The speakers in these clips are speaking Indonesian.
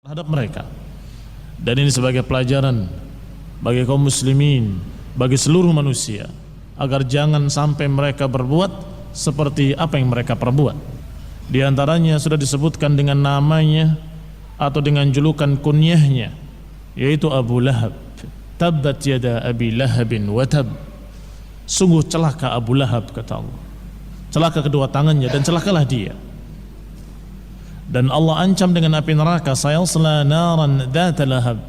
terhadap mereka. Dan ini sebagai pelajaran bagi kaum muslimin, bagi seluruh manusia, agar jangan sampai mereka berbuat seperti apa yang mereka perbuat. Di antaranya sudah disebutkan dengan namanya atau dengan julukan kunyahnya, yaitu Abu Lahab. Tabbat yada Abi Lahabin wa tab. Sungguh celaka Abu Lahab, kata Allah. Celaka kedua tangannya dan celakalah dia. Dan Allah ancam dengan api neraka, sayasla naran dzata lahab.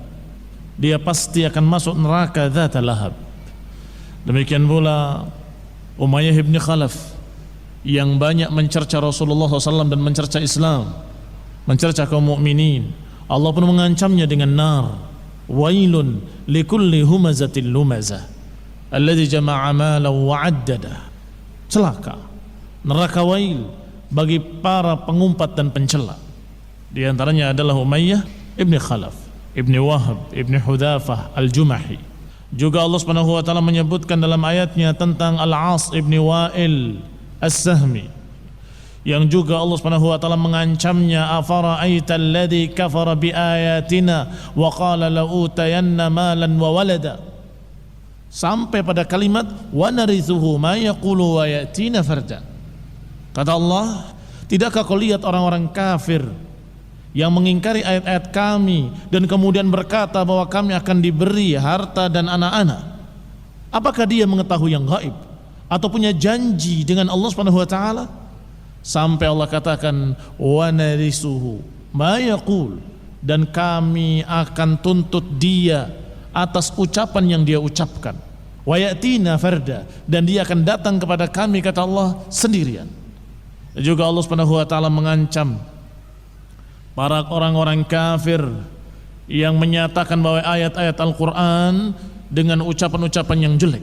Dia pasti akan masuk neraka dzata lahab. Demikian pula Umayyah bin Khalaf yang banyak mencerca Rasulullah SAW dan mencerca Islam, mencerca kaum mukminin. Allah pun mengancamnya dengan nar. Wailun likulli humazatil lumazah alladzi jama'a malan wa 'addada. Celaka, neraka wail bagi para pengumpat dan pencela. Di antaranya adalah Umayyah ibn Khalaf, ibn Wahab, ibn Hudzafah al-Jumahi. Juga Allah Subhanahu wa taala menyebutkan dalam ayatnya tentang Al-As ibn Wa'il As-Sahmi, yang juga Allah Subhanahu wa taala mengancamnya, afara'aita alladhi kafara biayatina wa qala la utayanna malan wa walada, sampai pada kalimat wa narithuhu ma yaqulu wa yatina farda. Kata Allah, tidakkah kau lihat orang-orang kafir yang mengingkari ayat-ayat kami dan kemudian berkata bahwa kami akan diberi harta dan anak-anak? Apakah dia mengetahui yang gaib atau punya janji dengan Allah Subhanahu wa taala? Sampai Allah katakan wa narisuhu ma yaqul, dan kami akan tuntut dia atas ucapan yang dia ucapkan. Wa yatina farda, dan dia akan datang kepada kami, kata Allah, sendirian. Juga Allah Subhanahu wa taala mengancam para orang-orang kafir yang menyatakan bahwa ayat-ayat Al-Qur'an dengan ucapan-ucapan yang jelek,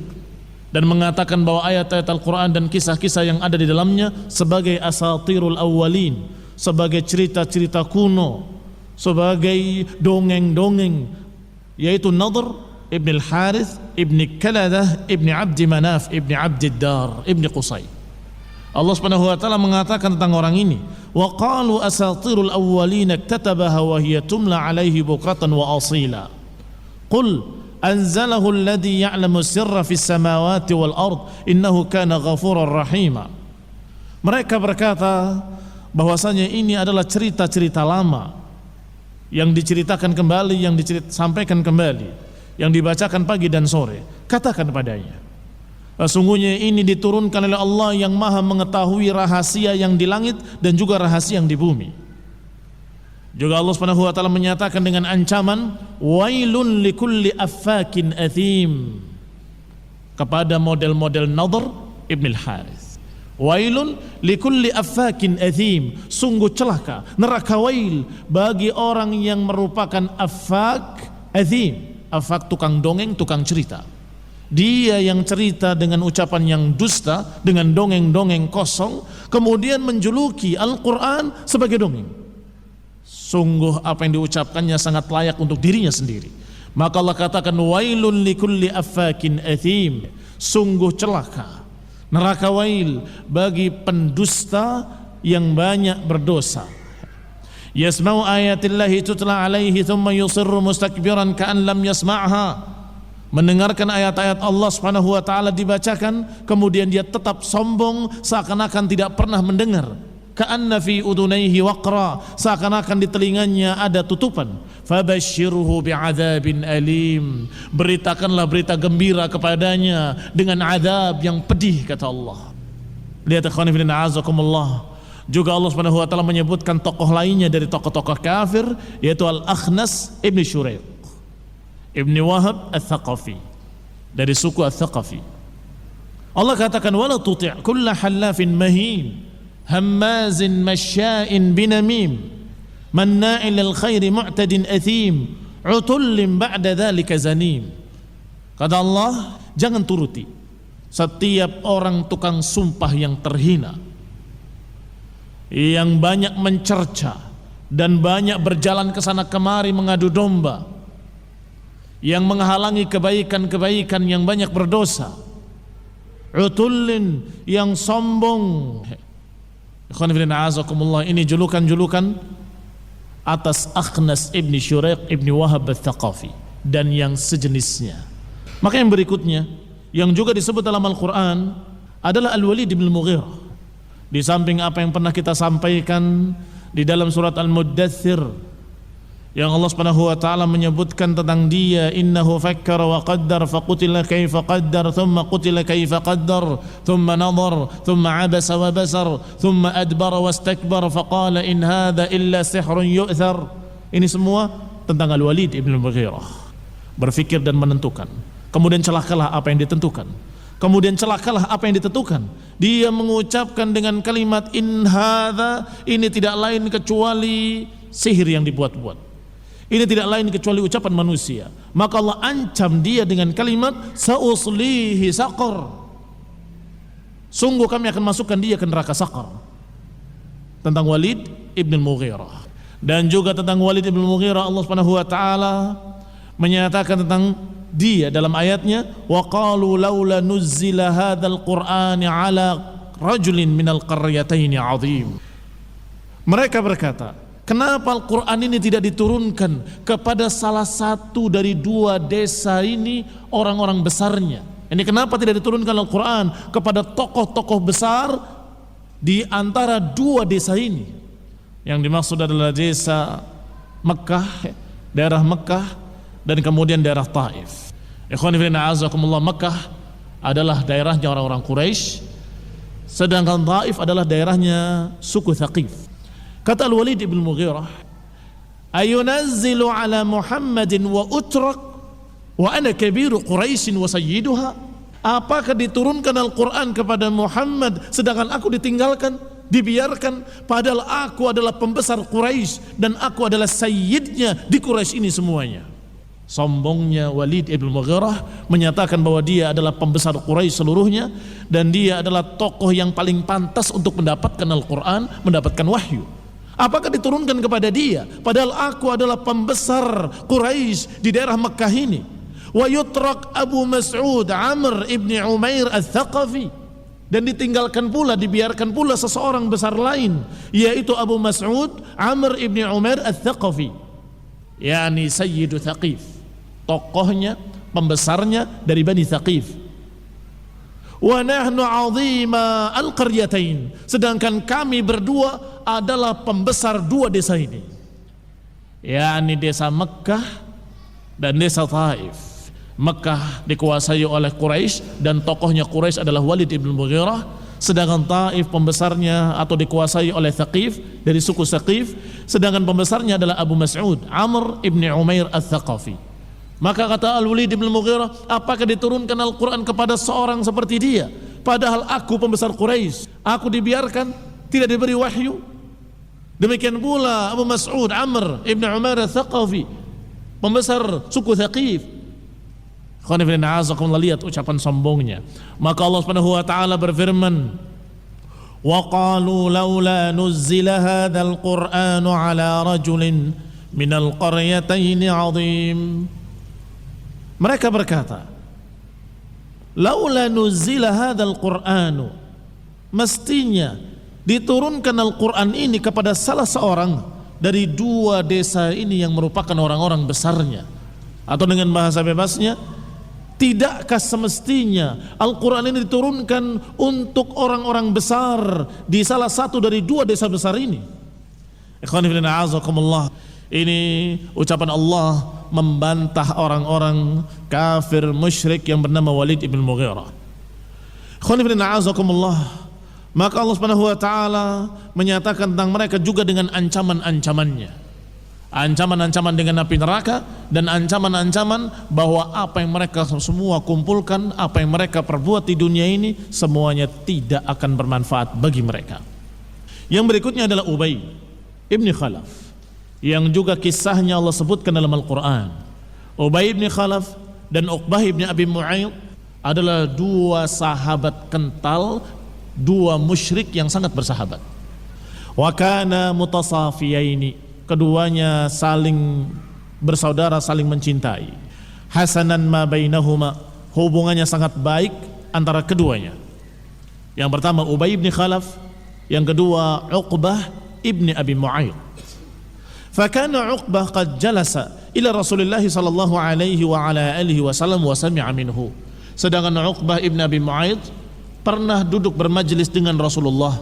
dan mengatakan bahwa ayat-ayat Al-Qur'an dan kisah-kisah yang ada di dalamnya sebagai asatirul awwalin, sebagai cerita-cerita kuno, sebagai dongeng-dongeng, yaitu Nadhr ibn al-Harith ibn Kaladah ibn Abdi Manaf ibn Abdiddar ibn Qusay. Allah Subhanahu wa taala mengatakan tentang orang ini, wa qalu asatirul awwalin iktatabaha wa hiya tumla alaihi bukratan wa asila. Qul anzalahu alladhi ya'lamu sirra fis samawati wal ard innahu kana ghafurar rahima. Mereka berkata bahwasanya ini adalah cerita-cerita lama yang diceritakan kembali, yang disampaikan kembali, yang dibacakan pagi dan sore. Katakan padanya, sesungguhnya ini diturunkan oleh Allah yang maha mengetahui rahasia yang di langit dan juga rahasia yang di bumi. Juga Allah Subhanahu wa taala menyatakan dengan ancaman, wailun likulli affakin athim, kepada model-model Nadhr ibn al-Harith. Wailun likulli affakin athim, sungguh celaka, neraka wail bagi orang yang merupakan affak athim. Affak tukang dongeng, tukang cerita. Dia yang cerita dengan ucapan yang dusta, dengan dongeng-dongeng kosong, kemudian menjuluki Al-Quran sebagai dongeng. Sungguh apa yang diucapkannya sangat layak untuk dirinya sendiri. Maka Allah katakan, wailun likulli affakin athim, sungguh celaka, neraka wail bagi pendusta yang banyak berdosa. Yasma'u ayatillahi tutla alaihi thumma yusirru mustakbiran ka'an lam yasma'ha, mendengarkan ayat-ayat Allah Subhanahu wa taala dibacakan, kemudian dia tetap sombong seakan-akan tidak pernah mendengar. Ka'anna fi udunaihi waqra, seakan-akan di telinganya ada tutupan. Fabashshirhu bi'adzabin alim, beritakanlah berita gembira kepadanya dengan azab yang pedih, kata Allah. Lihat ikhwan fillah azakumullah. Juga Allah Subhanahu wa taala menyebutkan tokoh lainnya dari tokoh-tokoh kafir, yaitu Al-Akhnas ibn Syuraiq Ibn Wahab Al-Thaqafi, dari suku Al-Thaqafi. Allah katakan, wala tuti' kulla halafin mahin hammazin masya'in binamim manna'il lil khairi mu'tadin athim utullin ba'da dzalika zanim. Kata Allah, jangan turuti setiap orang tukang sumpah yang terhina, yang banyak mencerca dan banyak berjalan ke sana kemari mengadu domba, yang menghalangi kebaikan-kebaikan, yang banyak berdosa. Utullin, yang sombong. Ikhwan fillah a'azakumullah, ini julukan-julukan atas Akhnas ibni Syuraiq ibni Wahab al-Thaqafi dan yang sejenisnya. Maka yang berikutnya yang juga disebut dalam Al-Quran adalah Al-Walid ibn Mughirah. Di samping apa yang pernah kita sampaikan di dalam surat Al-Muddathir yang Allah Subhanahu wa taala menyebutkan tentang dia, innahu fakkara wa qaddar faqutila kaifa qaddar thumma qutila kaifa qaddar thumma nadhar thumma abasa wa basar thumma adbara wastakbar faqala in hadha illa sihrun yu'thar. Ini semua tentang Al-Walid ibn Mughirah. Berfikir dan menentukan, kemudian celakalah apa yang ditentukan, kemudian celakalah apa yang ditentukan. Dia mengucapkan dengan kalimat in hadza, ini tidak lain kecuali sihir yang dibuat-buat, ini tidak lain kecuali ucapan manusia. Maka Allah ancam dia dengan kalimat sauslihi saqar, sungguh kami akan masukkan dia ke neraka saqar. Tentang Walid ibn Mughirah. Dan juga tentang Walid ibn Mughirah Allah Subhanahu wa taala menyatakan tentang dia dalam ayatnya, wa qalu laula nuzzila hadzal qur'ani ala rajulin minal qaryataini 'azim. Mereka berkata, kenapa Al-Quran ini tidak diturunkan kepada salah satu dari dua desa ini orang-orang besarnya? Ini kenapa tidak diturunkan Al-Quran kepada tokoh-tokoh besar di antara dua desa ini? Yang dimaksud adalah desa Mekah, daerah Mekah, dan kemudian daerah Taif. Ikhwan fillah a'azakumullah, Mekah adalah daerahnya orang-orang Quraisy, sedangkan Taif adalah daerahnya suku Thaqif. Kata Al-Walid ibn Mughirah, ayunazzilu ala Muhammadin wa utrak wa ana kabiru Quraisyin wa sayyiduha. Apakah diturunkan Al-Quran kepada Muhammad sedangkan aku ditinggalkan, dibiarkan, padahal aku adalah pembesar Quraisy dan aku adalah sayyidnya di Quraisy ini semuanya. Sombongnya Walid ibn Mughirah menyatakan bahwa dia adalah pembesar Quraisy seluruhnya dan dia adalah tokoh yang paling pantas untuk mendapatkan Al-Quran, mendapatkan wahyu. Apakah diturunkan kepada dia padahal aku adalah pembesar Quraisy di daerah Mekah ini? Wa yutrak Abu Mas'ud Amr ibni Umair al-Thaqafi, dan ditinggalkan pula, dibiarkan pula seseorang besar lain, yaitu Abu Mas'ud Amr ibni Umair al-Thaqafi, yakni Sayyidu Thaqif, tokohnya, pembesarnya dari Bani Thaqif. Wa nahnu 'azima al-qaryatain, sedangkan kami berdua adalah pembesar dua desa ini, yakni desa Mekah dan desa Taif. Mekah dikuasai oleh Quraisy dan tokohnya Quraisy adalah Walid ibn Mughirah, sedangkan Taif pembesarnya atau dikuasai oleh Thaqif dari suku Thaqif, sedangkan pembesarnya adalah Abu Mas'ud Amr ibn Umair al-Thaqafi. Maka kata Al-Walid ibn Mughirah, apakah diturunkan Al-Quran kepada seorang seperti dia padahal aku pembesar Quraisy, aku dibiarkan, tidak diberi wahyu? Demikian pula Abu Mas'ud Amr ibn Umair al-Thaqafi, pembesar suku Thaqif. Lihat ucapan sombongnya. Maka Allah Subhanahu wa taala berfirman, wa qalu laula nuzzila hadzal qur'anu ala rajulin minal qaryataini 'azim. Mereka berkata, laula nuzzila hadzal qur'anu, mestinya diturunkan Al-Qur'an ini kepada salah seorang dari dua desa ini yang merupakan orang-orang besarnya. Atau dengan bahasa bebasnya, tidakkah semestinya Al-Quran ini diturunkan untuk orang-orang besar di salah satu dari dua desa besar ini? Ikhwan fillah a'azakumullah, ini ucapan Allah membantah orang-orang kafir musyrik yang bernama Walid ibn Mughirah. Ikhwan fillah a'azakumullah, maka Allah Subhanahu wa taala menyatakan tentang mereka juga dengan ancaman-ancamannya. Ancaman-ancaman dengan api neraka dan ancaman-ancaman bahwa apa yang mereka semua kumpulkan, apa yang mereka perbuat di dunia ini semuanya tidak akan bermanfaat bagi mereka. Yang berikutnya adalah Ubay ibn Khalaf, yang juga kisahnya Allah sebutkan dalam Al-Quran. Ubay ibn Khalaf dan Uqbah ibn Abi Mu'ayth adalah dua sahabat kental, dua musyrik yang sangat bersahabat. Wa kana mutasafiyaini, keduanya saling bersaudara, saling mencintai. Hasanan ma bainahuma, hubungannya sangat baik antara keduanya. Yang pertama Ubay ibn Khalaf, yang kedua Uqbah ibn Abi Mu'ayth. Fakana Uqbah qad jalasa ila Rasulillah sallallahu alaihi wa ala alihi wasallam wa sami'a minhu. Sedangkan Uqbah ibn Abi Mu'ayth pernah duduk bermajlis dengan Rasulullah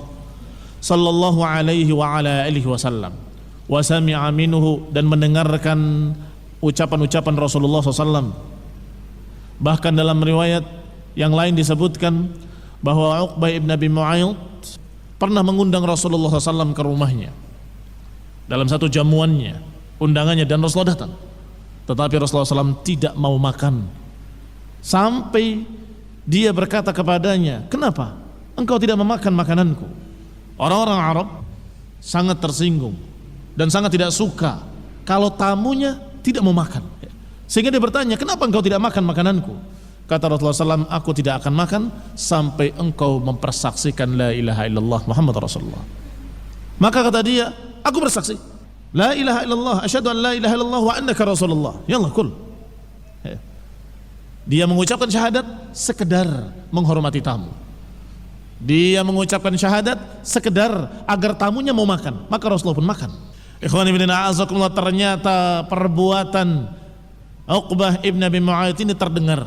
sallallahu alaihi wa ala alihi wasallam wa sami'a minhu, dan mendengarkan ucapan-ucapan Rasulullah SAW. Bahkan dalam riwayat yang lain disebutkan bahwa Uqbah ibn Abi Mu'ayth pernah mengundang Rasulullah SAW ke rumahnya dalam satu jamuannya, undangannya, dan Rasulullah datang. Tetapi Rasulullah SAW tidak mau makan, sampai dia berkata kepadanya, "Kenapa engkau tidak memakan makananku?" Orang-orang Arab sangat tersinggung dan sangat tidak suka kalau tamunya tidak mau makan. Sehingga dia bertanya, "Kenapa engkau tidak makan makananku?" Kata Rasulullah SAW, "Aku tidak akan makan sampai engkau mempersaksikan la ilaha illallah Muhammad Rasulullah." Maka kata dia, "Aku bersaksi, la ilaha illallah, asyhadu an la ilaha illallah wa annaka Rasulullah. Yallah kul." Dia mengucapkan syahadat sekedar menghormati tamu. Dia mengucapkan syahadat sekedar agar tamunya mau makan, maka Rasulullah pun makan. Ikhwani fillah, a'azakumullah, ternyata perbuatan Uqbah ibn Abi Mu'ayth ini terdengar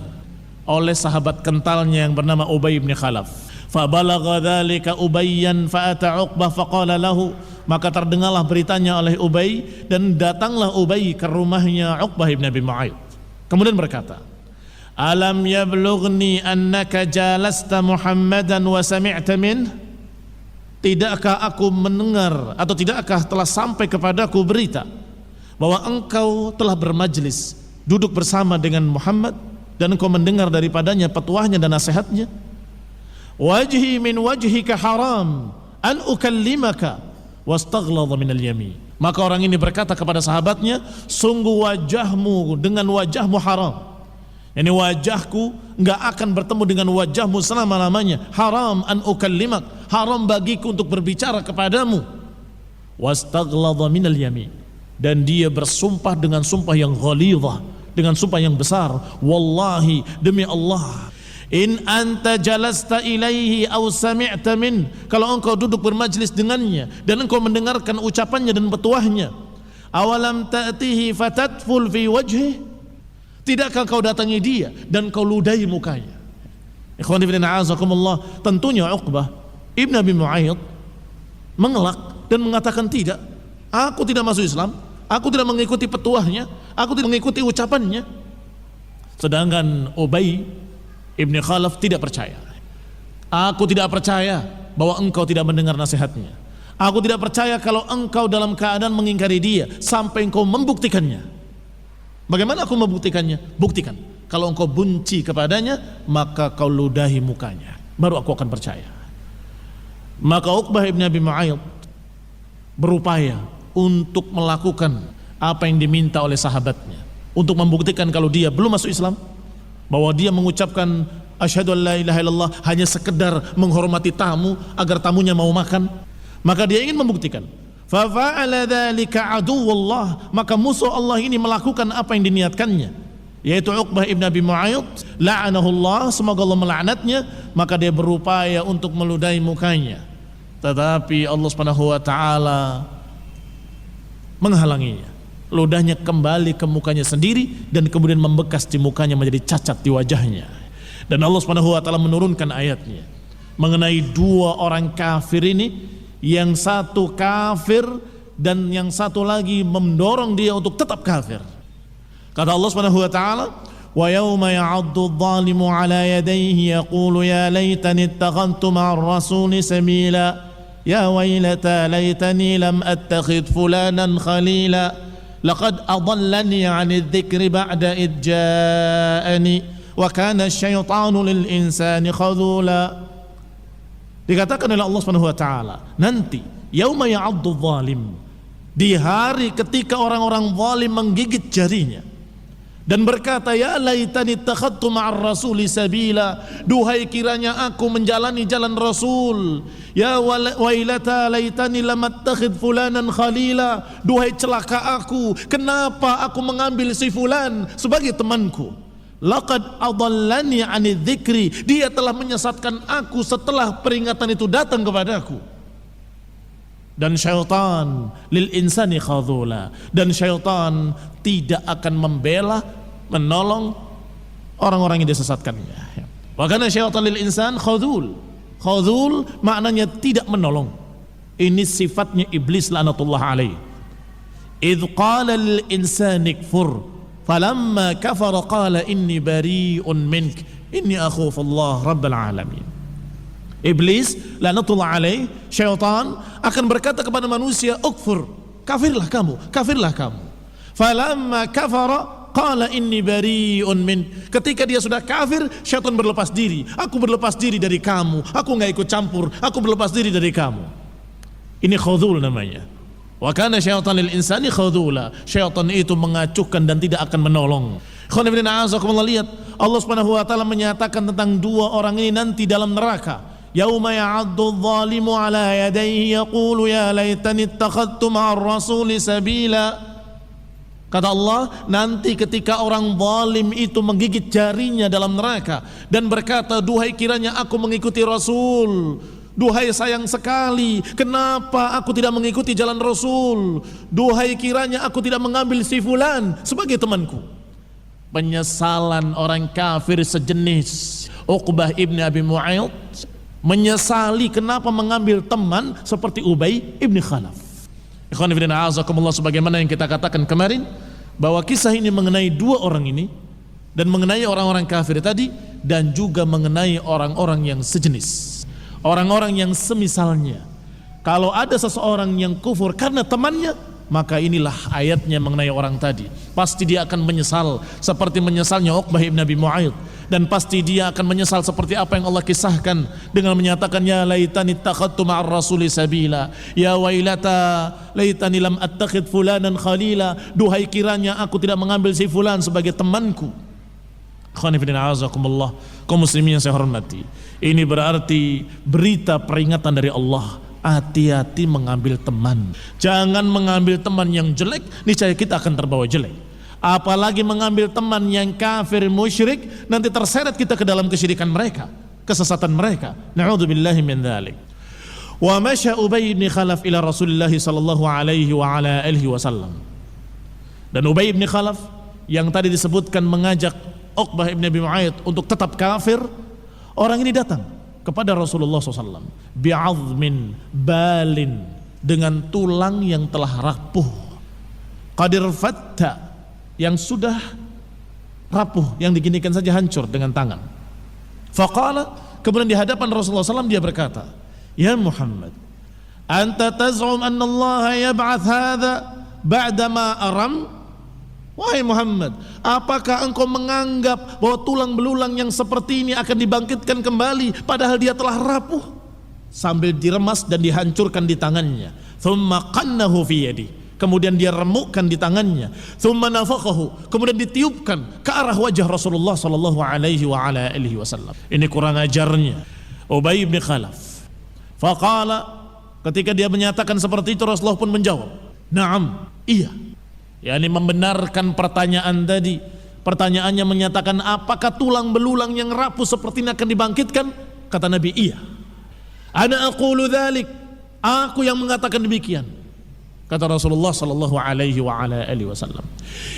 oleh sahabat kentalnya yang bernama Ubay bin Khalaf. Fabalagha dzalika Ubayyan fa'ata Uqbah faqala lahu, maka terdengarlah beritanya oleh Ubay, dan datanglah Ubay ke rumahnya Uqbah ibn Abi Mu'ayth. Kemudian berkata, "Alam yablughni annaka jalasta Muhammadan wa sami'ta min?" Tidakkah aku mendengar atau tidakkah telah sampai kepadaku berita bahwa engkau telah bermajlis, duduk bersama dengan Muhammad, dan engkau mendengar daripadanya petuahnya dan nasihatnya? Wajhi min wajhika haram an ukallimaka wastaghladha min al-yamin. Maka orang ini berkata kepada sahabatnya, "Sungguh wajahmu dengan wajahmu haram. Yani wajahku enggak akan bertemu dengan wajahmu selama-lamanya. Haram an ukallimak, haram bagiku untuk berbicara kepadamu." Wastaghladha minal yamin, dan dia bersumpah dengan sumpah yang ghalidhah, dengan sumpah yang besar. "Wallahi, demi Allah, in anta jalasta ilaihi aw sami'ta min," kalau engkau duduk bermajlis dengannya dan engkau mendengarkan ucapannya dan petuahnya, "awalam ta'tihi fatatful fi wajhi," tidakkah kau datangi dia dan kau ludahi mukanya? Ikhwani fillah, a'azakumullah, tentunya Uqbah ibn Abi Mu'ayth mengelak dan mengatakan, "Tidak, aku tidak masuk Islam, aku tidak mengikuti petuahnya, aku tidak mengikuti ucapannya." Sedangkan Ubay ibn Khalaf tidak percaya. "Aku tidak percaya bahwa engkau tidak mendengar nasihatnya. Aku tidak percaya kalau engkau dalam keadaan mengingkari dia sampai engkau membuktikannya." Bagaimana aku membuktikannya? Buktikan. Kalau engkau benci kepadanya, maka kau ludahi mukanya, baru aku akan percaya. Maka Uqbah ibn Abi Mu'ayth berupaya untuk melakukan apa yang diminta oleh sahabatnya, untuk membuktikan kalau dia belum masuk Islam, bahwa dia mengucapkan asyhadu an la ilaha illallah hanya sekedar menghormati tamu agar tamunya mau makan. Maka dia ingin membuktikan. Fa fa'ala dzalika aduwwullah, maka musuh Allah ini melakukan apa yang diniatkannya, yaitu Uqbah ibn Abi Mu'ayth la'anahullah, semoga Allah melaknatnya. Maka dia berupaya untuk meludahi mukanya, tetapi Allah Subhanahu wa taala menghalanginya. Ludahnya kembali ke mukanya sendiri dan kemudian membekas di mukanya, menjadi cacat di wajahnya. Dan Allah Subhanahu wa taala menurunkan ayatnya mengenai dua orang kafir ini, yang satu kafir dan yang satu lagi mendorong dia untuk tetap kafir. Kata Allah Subhanahu wa taala, "Wa yauma ya'addu adh-dhalimu 'ala yadayhi yaqulu ya laitani ittakhadhtu ma'ar rasuli sabila ya waylata laitani lam attakhidh fulanan khalila laqad adallani 'ani adh-dhikri ba'da idh ja'ani wa kana asy-syaitanu lil insani khadhula." Dikatakan oleh Allah Subhanahu wa taala, nanti yauma ya'addu adh-dhalim, di hari ketika orang-orang zalim menggigit jarinya dan berkata, "Ya laitani ittakhadtu ma'ar rasuli sabila," duhai kiranya aku menjalani jalan Rasul. "Ya wailata laitani lam attakhidh fulanan khalila," duhai celaka aku, kenapa aku mengambil si fulan sebagai temanku. "Laqad adallani 'ani dzikri," dia telah menyesatkan aku setelah peringatan itu datang kepadaku. Dan syaitan lil insani khadhula, dan syaitan tidak akan membela, menolong orang-orang yang disesatkannya. Wa kana syaitan lil insan khadhul. Khadhul maknanya tidak menolong. Ini sifatnya iblis laknatullah alaih. Idh qala lil insani kfur falamma kafara qala inni bari'un mink inni akhufullah rabbal alamin. Iblis laknatullah alaih, syaitan akan berkata kepada manusia, ukfur, kafirlah kamu, kafirlah kamu. Falamma kafara qala inni bari'un min. Ketika dia sudah kafir, syaitan berlepas diri. Aku berlepas diri dari kamu, aku enggak ikut campur, aku berlepas diri dari kamu. Ini khudhul namanya. Wa kana syaitan lil insani khudhula. Syaitan itu mengacuhkan dan tidak akan menolong. Lihat Allah Subhanahu wa taala menyatakan tentang dua orang ini nanti dalam neraka. Yauma ya'addu adh-dhalimu 'ala yadayhi yaqulu ya laitani ittakhadtu ma'ar rasuli sabila. Kata Allah, nanti ketika orang zalim itu menggigit jarinya dalam neraka dan berkata, duhai kiranya aku mengikuti Rasul. Duhai sayang sekali, kenapa aku tidak mengikuti jalan Rasul? Duhai kiranya aku tidak mengambil si fulan sebagai temanku. Penyesalan orang kafir sejenis Uqbah ibn Abi Mu'ayth menyesali kenapa mengambil teman seperti Ubay ibn Khalaf. Ikhwan fillah azakumullah, sebagaimana yang kita katakan kemarin bahwa kisah ini mengenai dua orang ini dan mengenai orang-orang kafir tadi dan juga mengenai orang-orang yang sejenis, orang-orang yang semisalnya. Kalau ada seseorang yang kufur karena temannya, maka inilah ayatnya mengenai orang tadi. Pasti dia akan menyesal seperti menyesalnya Uqbah ibn Abi Mu'ayth, dan pasti dia akan menyesal seperti apa yang Allah kisahkan dengan menyatakan ya laitani ittakhadtu ma'ar rasuli sabila, ya wailata laitani lam attakhid fulanan khalila. Duhai kiranya aku tidak mengambil si fulan sebagai temanku. Ikhwani fillah azakumullah, kaum muslimin yang saya hormati, ini berarti berita peringatan dari Allah. Hati-hati mengambil teman. Jangan mengambil teman yang jelek, niscaya kita akan terbawa jelek. Apalagi mengambil teman yang kafir musyrik, nanti terseret kita ke dalam kesyirikan mereka, kesesatan mereka. Na'udzubillahi min dzalik. Wa masya Ubay bin Khalaf ila Rasulillah sallallahu alaihi wa ala alihi wasallam. Dan Ubay bin Khalaf yang tadi disebutkan mengajak Uqbah bin Abi Mu'ayth untuk tetap kafir, orang ini datang kepada Rasulullah SAW bi'azmin balin, dengan tulang yang telah rapuh, qadir fatta, yang sudah rapuh, yang diginikan saja hancur dengan tangan. Faqala, kemudian di hadapan Rasulullah SAW dia berkata, ya Muhammad, anta taz'um anna Allah yab'ath hadha ba'da ma aram. Wahai Muhammad, apakah engkau menganggap bahwa tulang belulang yang seperti ini akan dibangkitkan kembali padahal dia telah rapuh? Sambil diremas dan dihancurkan di tangannya. Thumma qannahu fi yadi, kemudian dia remukkan di tangannya. Thumma nafakhahu, kemudian ditiupkan ke arah wajah Rasulullah sallallahu alaihi wa ala alihi wasallam. Ini kurang ajarnya Ubay bin Khalaf. Faqala, ketika dia menyatakan seperti itu, Rasulullah pun menjawab, "Na'am, iya." yakni membenarkan pertanyaan tadi. Pertanyaannya menyatakan apakah tulang belulang yang rapuh seperti ini akan dibangkitkan? Kata Nabi, iya. Ana aqulu dzalik, aku yang mengatakan demikian. Kata Rasulullah sallallahu alaihi wa ala alihi wasallam,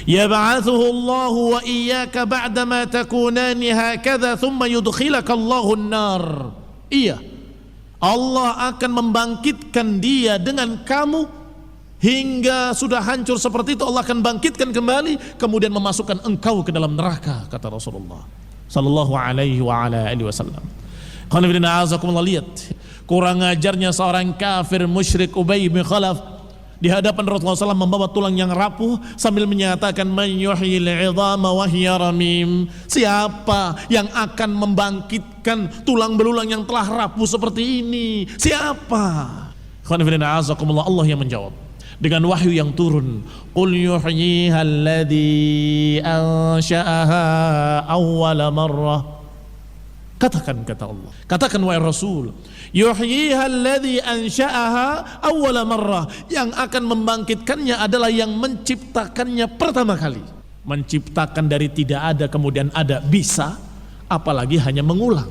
yab'athuhu Allahu wa iyyaka ba'da ma takunani hakadha thumma yudkhilaka Allahu an-nar. Iya, Allah akan membangkitkan dia dengan kamu hingga sudah hancur seperti itu. Allah akan bangkitkan kembali, kemudian memasukkan engkau ke dalam neraka, kata Rasulullah sallallahu alaihi wa ala alihi wasallam. Qanifidina azakumullah, lihat kurang ajarnya seorang kafir musyrik Ubay bin Khalaf di hadapan Rasulullah SAW membawa tulang yang rapuh sambil menyatakan man yuhyil 'idhama wa hiya ramim. Siapa yang akan membangkitkan tulang belulang yang telah rapuh seperti ini? Siapa? Qanifidina azakumullah, Allah yang menjawab dengan wahyu yang turun, qul yuhyiha alladhi ansha'aha awwala marrah. Katakan, kata Allah, katakan wahai Rasul, yuhyiha alladhi ansha'aha awwala marrah, yang akan membangkitkannya adalah yang menciptakannya pertama kali. Menciptakan dari tidak ada kemudian ada bisa, apalagi hanya mengulang.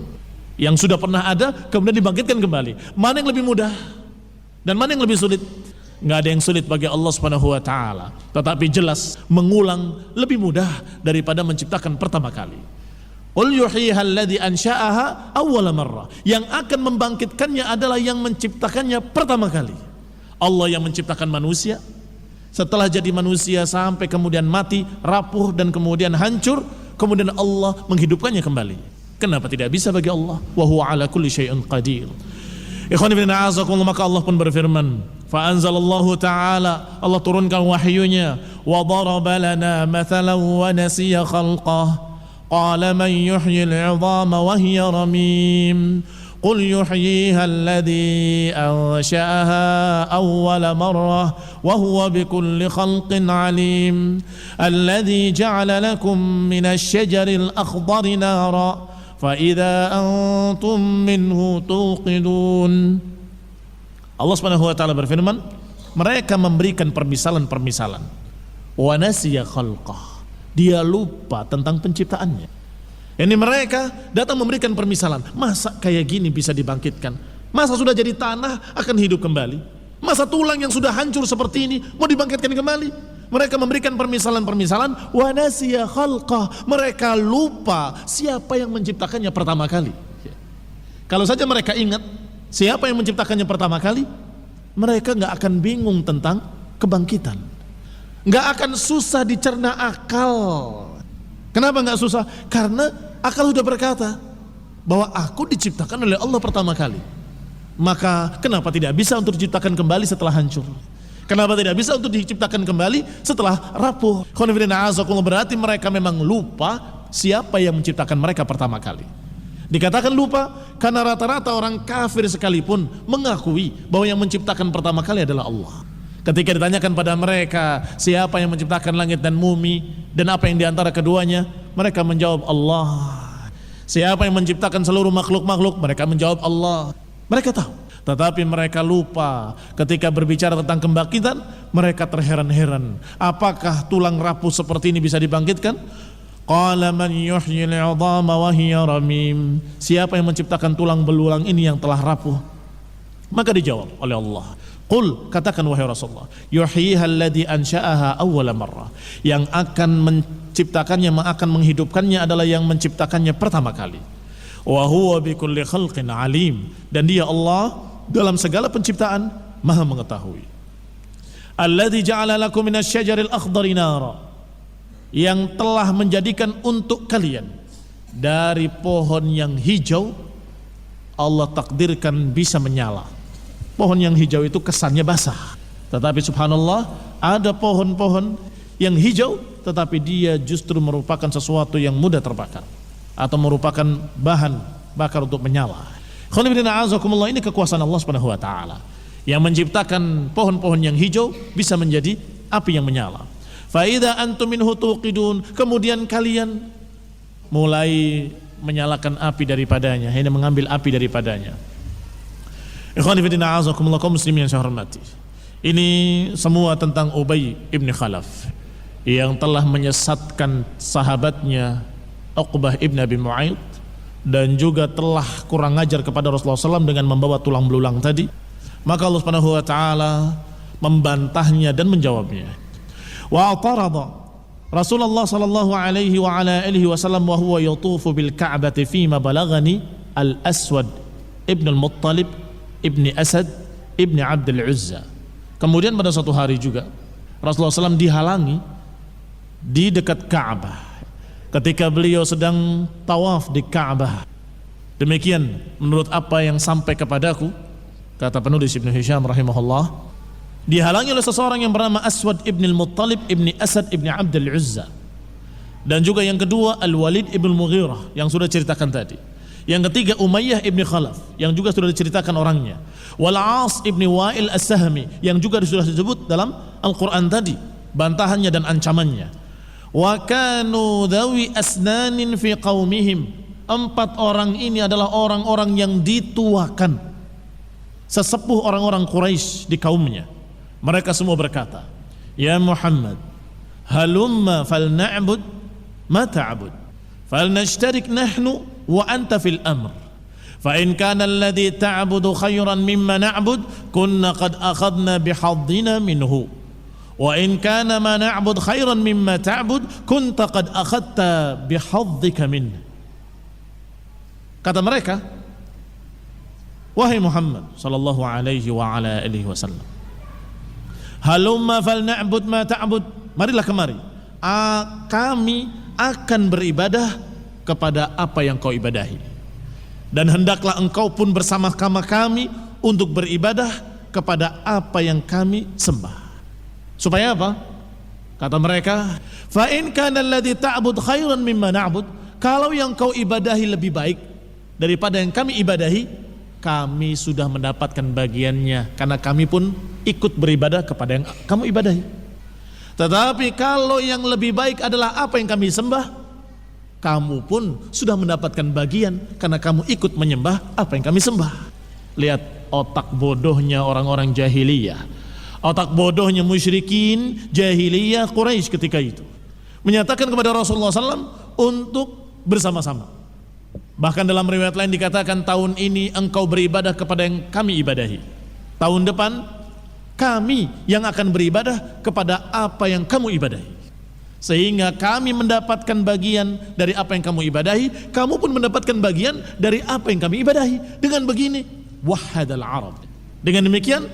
Yang sudah pernah ada kemudian dibangkitkan kembali, mana yang lebih mudah? Dan mana yang lebih sulit? Nggak ada yang sulit bagi Allah Subhanahu wa taala. Tetapi jelas mengulang lebih mudah daripada menciptakan pertama kali. Qul yuhyiha alladzi ansha'aha awwala marrah. Yang akan membangkitkannya adalah yang menciptakannya pertama kali. Allah yang menciptakan manusia, setelah jadi manusia sampai kemudian mati, rapuh dan kemudian hancur, kemudian Allah menghidupkannya kembali. Kenapa tidak bisa bagi Allah? Wa huwa ala kulli syai'in qadir. Ikhwan fillah a'azakumullah, maka Allah pun berfirman, fa anzalallahu ta'ala, Allah turunkan wahyunya, wa daraba lana mathalan wa nasiya khalqah. Qala man yuhyil 'idhama wa hiya ramim. Qul yuhyiha alladhi ansha'aha awwala marrah wa huwa bikulli khalqin 'alim. Alladhi ja'ala lakum minasy syajaril akhdari nara fa idza antum minhu tuqidun. Allah Subhanahu wa taala berfirman, mereka memberikan permisalan-permisalan. Wa nasiya khalqah. Dia lupa tentang penciptaannya. Ini mereka datang memberikan permisalan. Masa kayak gini bisa dibangkitkan? Masa sudah jadi tanah akan hidup kembali? Masa tulang yang sudah hancur seperti ini mau dibangkitkan kembali? Mereka memberikan permisalan-permisalan. Wa nasiya khalqah. Mereka lupa siapa yang menciptakannya pertama kali. Kalau saja mereka ingat siapa yang menciptakannya pertama kali, mereka gak akan bingung tentang kebangkitan. Gak akan susah dicerna akal. Kenapa gak susah? Karena akal sudah berkata bahwa aku diciptakan oleh Allah pertama kali. Maka kenapa tidak bisa untuk diciptakan kembali setelah hancur? Kenapa tidak bisa untuk diciptakan kembali setelah rapuh? Berarti mereka memang lupa siapa yang menciptakan mereka pertama kali. Dikatakan lupa karena rata-rata orang kafir sekalipun mengakui bahwa yang menciptakan pertama kali adalah Allah. Ketika ditanyakan pada mereka siapa yang menciptakan langit dan bumi dan apa yang diantara keduanya, mereka menjawab Allah. Siapa yang menciptakan seluruh makhluk-makhluk, mereka menjawab Allah. Mereka tahu, tetapi mereka lupa ketika berbicara tentang kebangkitan. Mereka terheran-heran, apakah tulang rapuh seperti ini bisa dibangkitkan? Qala man yuhyil 'idhama wa hiya ramim. Siapa yang menciptakan tulang belulang ini yang telah rapuh? Maka dijawab oleh Allah, qul, katakan wahai Rasulullah, yuhyiha alladhi ansha'aha awwala marrah. Yang akan menciptakannya, akan menghidupkannya adalah yang menciptakannya pertama kali. Wa huwa bikulli khalqin alim. Dan dia Allah dalam segala penciptaan maha mengetahui. Alladhi ja'ala lakum minasy syajaril akhdari nara. Yang telah menjadikan untuk kalian dari pohon yang hijau, Allah takdirkan bisa menyala. Pohon yang hijau itu kesannya basah, tetapi subhanallah ada pohon-pohon yang hijau tetapi dia justru merupakan sesuatu yang mudah terbakar atau merupakan bahan bakar untuk menyala. Ini kekuasaan Allah Subhanahu wa taala yang menciptakan pohon-pohon yang hijau bisa menjadi api yang menyala. Fa idza antum minhu tuqidun, kemudian kalian mulai menyalakan api daripadanya, hanya mengambil api daripadanya. Ikhwan fillah a'azakumullah, kaum muslimin yang saya hormati. Ini semua tentang Ubay ibn Khalaf yang telah menyesatkan sahabatnya Uqbah ibn Abi Mu'ayyid dan juga telah kurang ajar kepada Rasulullah SAW dengan membawa tulang belulang tadi. Maka Allah Subhanahu wa taala membantahnya dan menjawabnya. Wa atarada Rasulullah sallallahu alaihi wa ala alihi wasallam wa huwa yatufu bil Ka'bati fi ma balagani al-Aswad ibn al-Muttalib ibni Asad ibni Abdul Uzza. Kemudian pada suatu hari juga Rasulullah SAW dihalangi di dekat Ka'bah ketika beliau sedang tawaf di Ka'bah. Demikian menurut apa yang sampai kepadaku, kata penulis Ibnu Hisham rahimahullah, dihalangi oleh seseorang yang bernama Aswad ibn al-Muttalib ibni Asad ibni Abdul Uzza, dan juga yang kedua Al-Walid ibn Mughirah yang sudah ceritakan tadi. Yang ketiga Umayyah ibn Khalaf yang juga sudah diceritakan orangnya. Wal-As ibn Wa'il As-Sahmi yang juga sudah disebut dalam Al-Quran tadi, bantahannya dan ancamannya. Wa kanu dhawi asnanin fi qaumihim. 4 orang ini adalah orang-orang yang dituakan, sesepuh orang-orang Quraisy di kaumnya. Mereka semua berkata, ya Muhammad, halumma falna'bud ma ta'bud falnashtarik nahnu wa anta fil amr Fa in kana alladhi ta'budu khairan mimma na'bud kunna qad akhadna bihadhdina minhu. Wa in kana ma na'bud khairan mimma ta'bud kunta qad akhadta bihadhdika minhu. Kata mereka, wahai Muhammad sallallahu alaihi wa ala alihi wasallam, halumma falna'bud ma ta'bud. Marilah kemari, kami akan beribadah kepada apa yang kau ibadahi. Dan hendaklah engkau pun bersama-sama kami untuk beribadah kepada apa yang kami sembah. Supaya apa? Kata mereka, fa in kana alladhi ta'bud khairan mimma na'bud, kalau yang kau ibadahi lebih baik daripada yang kami ibadahi, kami sudah mendapatkan bagiannya karena kami pun ikut beribadah kepada yang kamu ibadahi. Tetapi kalau yang lebih baik adalah apa yang kami sembah, kamu pun sudah mendapatkan bagian karena kamu ikut menyembah apa yang kami sembah. Lihat otak bodohnya orang-orang jahiliyah, otak bodohnya musyrikin jahiliyah Quraisy ketika itu, menyatakan kepada Rasulullah SAW untuk bersama-sama. Bahkan dalam riwayat lain dikatakan, tahun ini engkau beribadah kepada yang kami ibadahi, tahun depan kami yang akan beribadah kepada apa yang kamu ibadahi, sehingga kami mendapatkan bagian dari apa yang kamu ibadahi, kamu pun mendapatkan bagian dari apa yang kami ibadahi. Dengan begini, wahadal Arab. Dengan demikian,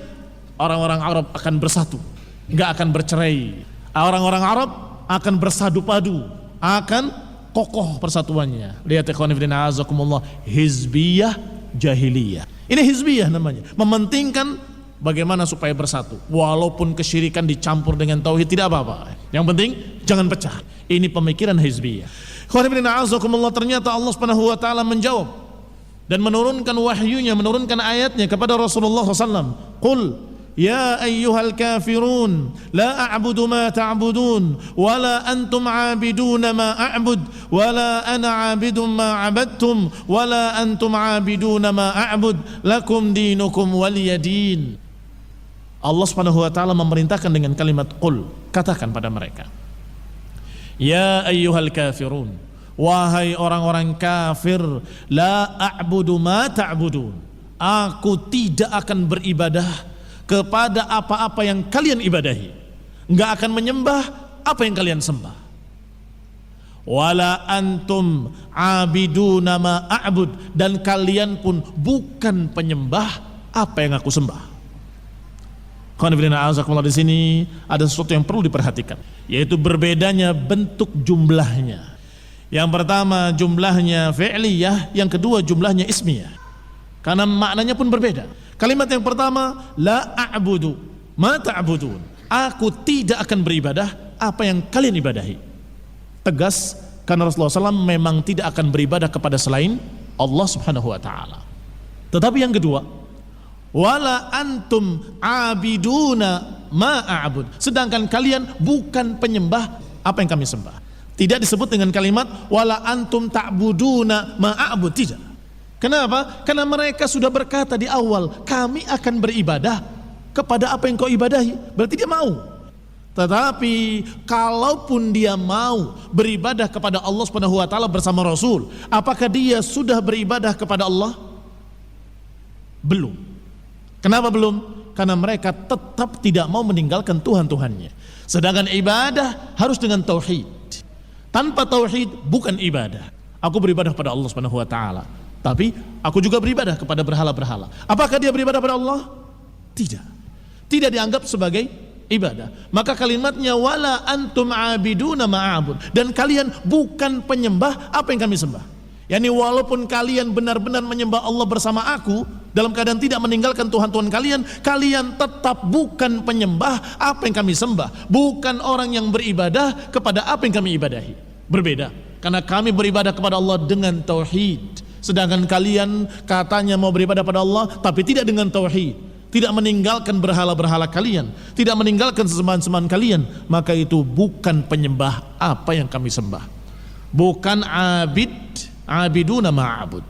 orang-orang Arab akan bersatu, nggak akan bercerai. Orang-orang Arab akan bersadu padu, akan kokoh persatuannya. Lihat ikhwan fillah azakumullah, hizbiyah jahiliyah. Ini hizbiyah namanya, mementingkan bagaimana supaya bersatu, walaupun kesyirikan dicampur dengan tauhid tidak apa-apa. Yang penting jangan pecah. Ini pemikiran hizbiyah. Ternyata Allah Subhanahu wa taala menjawab dan menurunkan wahyunya, menurunkan ayatnya kepada Rasulullah SAW. Qul ya ayyuhal kafirun la a'budu ma ta'budun wa la antum 'abiduna ma a'bud wa la ana 'abidun ma 'abadtum wa la antum 'abiduna ma a'bud lakum dinukum waliyadin. Allah Subhanahu wa taala memerintahkan dengan kalimat qul, katakan pada mereka, ya ayyuhal kafirun, wahai orang-orang kafir, la a'budu ma ta'budun, aku tidak akan beribadah kepada apa-apa yang kalian ibadahi, enggak akan menyembah apa yang kalian sembah. Wala antum abiduna ma a'bud, dan kalian pun bukan penyembah apa yang aku sembah. Di sini ada sesuatu yang perlu diperhatikan, yaitu berbedanya bentuk jumlahnya. Yang pertama jumlahnya fi'liyah, yang kedua jumlahnya ismiyah, karena maknanya pun berbeda. Kalimat yang pertama, la a'budu ma ta'budun, aku tidak akan beribadah apa yang kalian ibadahi. Tegas, karena Rasulullah SAW memang tidak akan beribadah kepada selain Allah Subhanahu wa ta'ala. Tetapi yang kedua, wala antum abiduna ma a'bud, sedangkan kalian bukan penyembah apa yang kami sembah. Tidak disebut dengan kalimat wala antum ta'buduna ma a'bud, tidak. Kenapa? Karena mereka sudah berkata di awal, kami akan beribadah kepada apa yang kau ibadahi. Berarti dia mau. Tetapi kalaupun dia mau beribadah kepada Allah Subhanahu wa taala bersama Rasul, apakah dia sudah beribadah kepada Allah? Belum. Kenapa belum? Karena mereka tetap tidak mau meninggalkan Tuhan-Tuhannya. Sedangkan ibadah harus dengan tauhid. Tanpa tauhid bukan ibadah. Aku beribadah kepada Allah Subhanahu wa taala, tapi aku juga beribadah kepada berhala-berhala. Apakah dia beribadah kepada Allah? Tidak. Tidak dianggap sebagai ibadah. Maka kalimatnya wala antum abiduna ma'abud, dan kalian bukan penyembah apa yang kami sembah. Yani walaupun kalian benar-benar menyembah Allah bersama aku dalam keadaan tidak meninggalkan Tuhan-Tuhan kalian, kalian tetap bukan penyembah apa yang kami sembah, bukan orang yang beribadah kepada apa yang kami ibadahi. Berbeda, karena kami beribadah kepada Allah dengan tauhid, sedangkan kalian katanya mau beribadah pada Allah tapi tidak dengan tauhid, tidak meninggalkan berhala-berhala kalian, tidak meninggalkan sesembahan-sembahan kalian, maka itu bukan penyembah apa yang kami sembah, bukan abiduna ma'abud.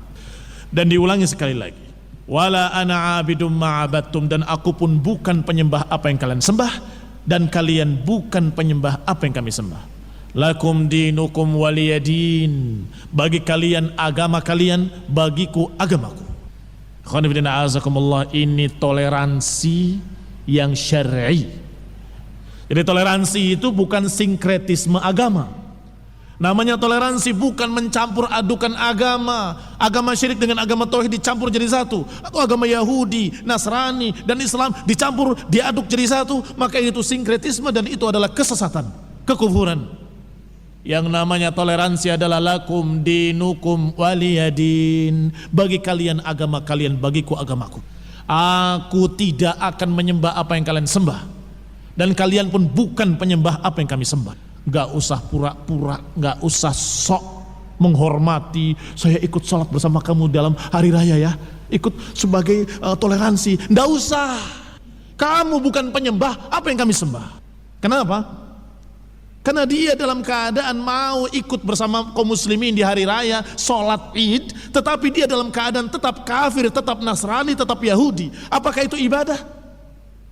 Dan diulangi sekali lagi, wala ana abidum ma'abattum, dan aku pun bukan penyembah apa yang kalian sembah, dan kalian bukan penyembah apa yang kami sembah. Lakum dinukum waliyadin, bagi kalian agama kalian, bagiku agamaku. Ini toleransi yang syar'i. Jadi toleransi itu bukan sinkretisme agama. Namanya toleransi bukan mencampur adukan agama syirik dengan agama tauhid dicampur jadi satu, atau agama Yahudi, Nasrani dan Islam dicampur diaduk jadi satu, maka itu sinkretisme dan itu adalah kesesatan, kekufuran. Yang namanya toleransi adalah lakum dinukum waliyadin, bagi kalian agama kalian, bagiku agamaku. Aku tidak akan menyembah apa yang kalian sembah, dan kalian pun bukan penyembah apa yang kami sembah. Gak usah pura-pura, gak usah sok menghormati. Saya ikut sholat bersama kamu dalam hari raya ya, ikut sebagai toleransi. Gak usah. Kamu bukan penyembah apa yang kami sembah. Kenapa? Karena dia dalam keadaan mau ikut bersama kaum muslimin di hari raya sholat id, tetapi dia dalam keadaan tetap kafir, tetap Nasrani, tetap Yahudi. Apakah itu ibadah?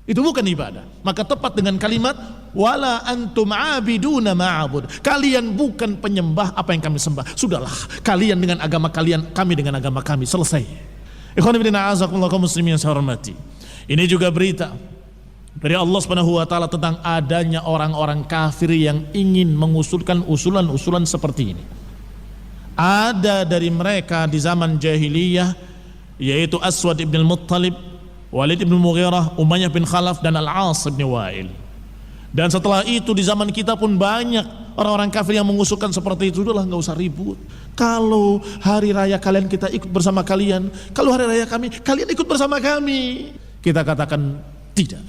Itu bukan ibadah. Maka tepat dengan kalimat wala antum abiduna ma'abud. Kalian bukan penyembah apa yang kami sembah. Sudahlah, kalian dengan agama kalian, kami dengan agama kami. Selesai. Ikhwan fillah a'azakumullah kaum muslimin yang saya hormati. Ini juga berita dari Allah Subhanahu wa taala tentang adanya orang-orang kafir yang ingin mengusulkan usulan-usulan seperti ini. Ada dari mereka di zaman jahiliyah, yaitu Aswad ibn al-Muttalib, Walid ibn Mughirah, Umayyah bin Khalaf dan Al-As bin Wa'il. Dan setelah itu di zaman kita pun banyak orang-orang kafir yang mengusulkan seperti itu. Udahlah, nggak usah ribut. Kalau hari raya kalian kita ikut bersama kalian, kalau hari raya kami kalian ikut bersama kami. Kita katakan tidak.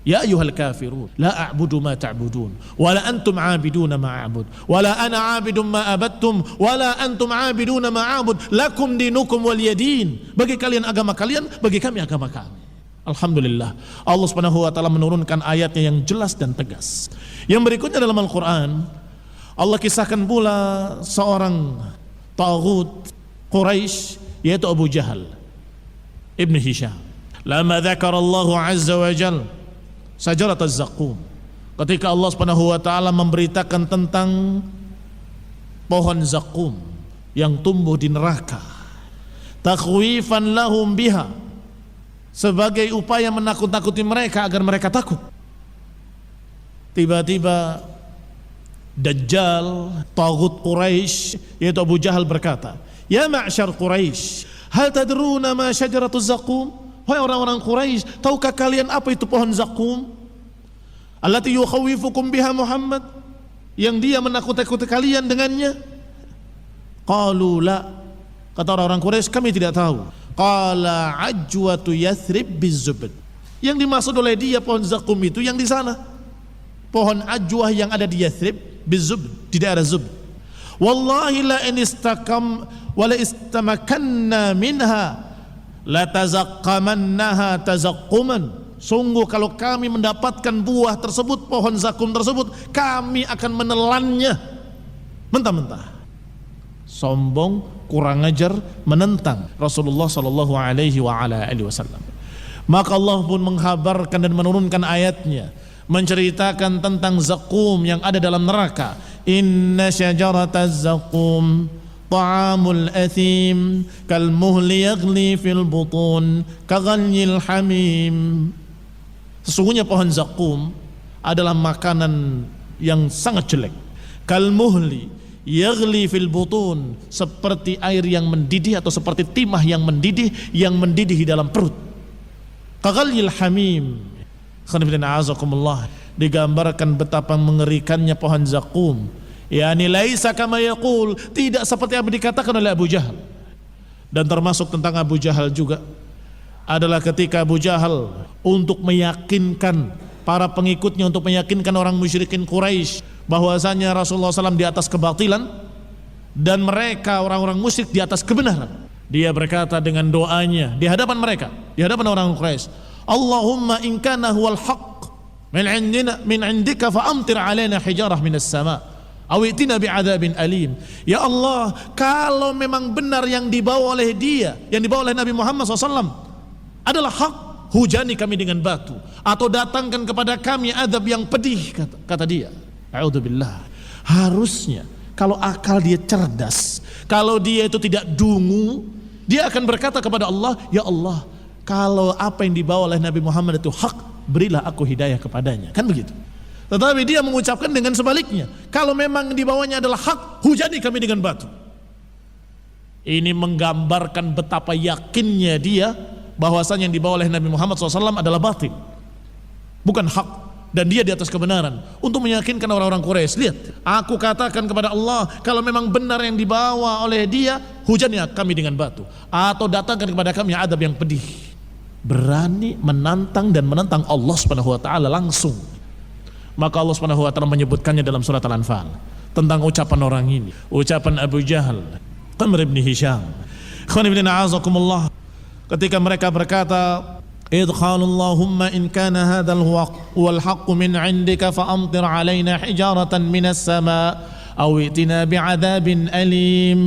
Ya ayyuhal kafirun, la a'budu ma ta'budun, wala antum 'abiduna ma a'bud, wala ana 'abidun ma abattum, wala antum 'abiduna ma a'bud, lakum dinukum waliyadin. Bagi kalian agama kalian, bagi kami agama kami. Alhamdulillah, Allah Subhanahu wa taala menurunkan ayatnya yang jelas dan tegas. Yang berikutnya dalam Al-Qur'an, Allah kisahkan pula seorang taghut Quraisy, yaitu Abu Jahal Ibn Hisham. Lama dzakara Allah azza wa jalla syajarat az-zaqum, ketika Allah Subhanahu wa taala memberitakan tentang pohon zakum yang tumbuh di neraka, takhwifan lahum biha, sebagai upaya menakut-nakuti mereka agar mereka takut. Tiba-tiba Dajjal, taghut Quraisy, yaitu Abu Jahal berkata, "Ya ma'syar Quraisy, hal tadruna ma syajaratuz zaqum?" Wahai orang-orang Quraisy, tahukah kalian apa itu pohon zakum? Allati yukhawifukum biha Muhammad, yang dia menakut-nakuti kalian dengannya. Qalu la, kata orang-orang Quraisy, kami tidak tahu. Qala ajwatu Yathrib bizubd, yang dimaksud oleh dia pohon zakum itu yang di sana, pohon ajwah yang ada di Yathrib bizubd, di daerah Zubd. Wallahi la in istakam wa la istamakanna minha la tazaqqamannaha tazaqquman. Sungguh kalau kami mendapatkan buah tersebut, pohon zakum tersebut, kami akan menelannya mentah-mentah. Sombong, kurang ajar, menentang Rasulullah sallallahu alaihi wasallam. Maka Allah pun menghabarkan dan menurunkan ayatnya, menceritakan tentang zakum yang ada dalam neraka. Inna syajarataz zakum ta'amul athim kalmuhli yaghli fil butun kaghalyil hamim. Sesungguhnya pohon zakum adalah makanan yang sangat jelek. Kalmuhli yaghli fil butun, seperti air yang mendidih atau seperti timah yang mendidih di dalam perut. Kaghalyil hamim. Khonibina azakumullah, digambarkan betapa mengerikannya pohon zakum. Yani laisa kama yaqul, tidak seperti yang dikatakan oleh Abu Jahal. Dan termasuk tentang Abu Jahal juga adalah ketika Abu Jahal untuk meyakinkan para pengikutnya, untuk meyakinkan orang musyrikin Quraisy bahwasanya Rasulullah SAW di atas kebatilan dan mereka orang-orang musyrik di atas kebenaran. Dia berkata dengan doanya di hadapan mereka, di hadapan orang Quraisy, Allahumma in kana huwal haqq min indika fa amtir alaina hijarah minas sama' awitina bi'adzabin alim. Ya Allah, kalau memang benar yang dibawa oleh dia, yang dibawa oleh Nabi Muhammad SAW adalah hak, hujani kami dengan batu, atau datangkan kepada kami azab yang pedih, kata dia. A'udzubillah. Harusnya kalau akal dia cerdas, kalau dia itu tidak dungu, dia akan berkata kepada Allah, ya Allah, kalau apa yang dibawa oleh Nabi Muhammad itu hak, berilah aku hidayah kepadanya. Kan begitu. Tetapi dia mengucapkan dengan sebaliknya, kalau memang dibawanya adalah hak, hujani kami dengan batu. Ini menggambarkan betapa yakinnya dia bahwasanya yang dibawa oleh Nabi Muhammad SAW adalah batil, bukan hak. Dan dia di atas kebenaran. Untuk meyakinkan orang-orang Quraisy, lihat, aku katakan kepada Allah, kalau memang benar yang dibawa oleh dia, hujannya kami dengan batu, atau datangkan kepada kami adab yang pedih. Berani menantang dan menentang Allah Subhanahu wa taala langsung. Maka Allah Subhanahu wa taala menyebutkannya dalam surat Al-Anfal tentang ucapan orang ini, ucapan Abu Jahal, Tamr bin Hisham. Ketika mereka berkata, إذ قال اللهم إن كان هذا الحق من عندك فأمطر علينا حجارة من السماء أو ائتنا بعذاب أليم.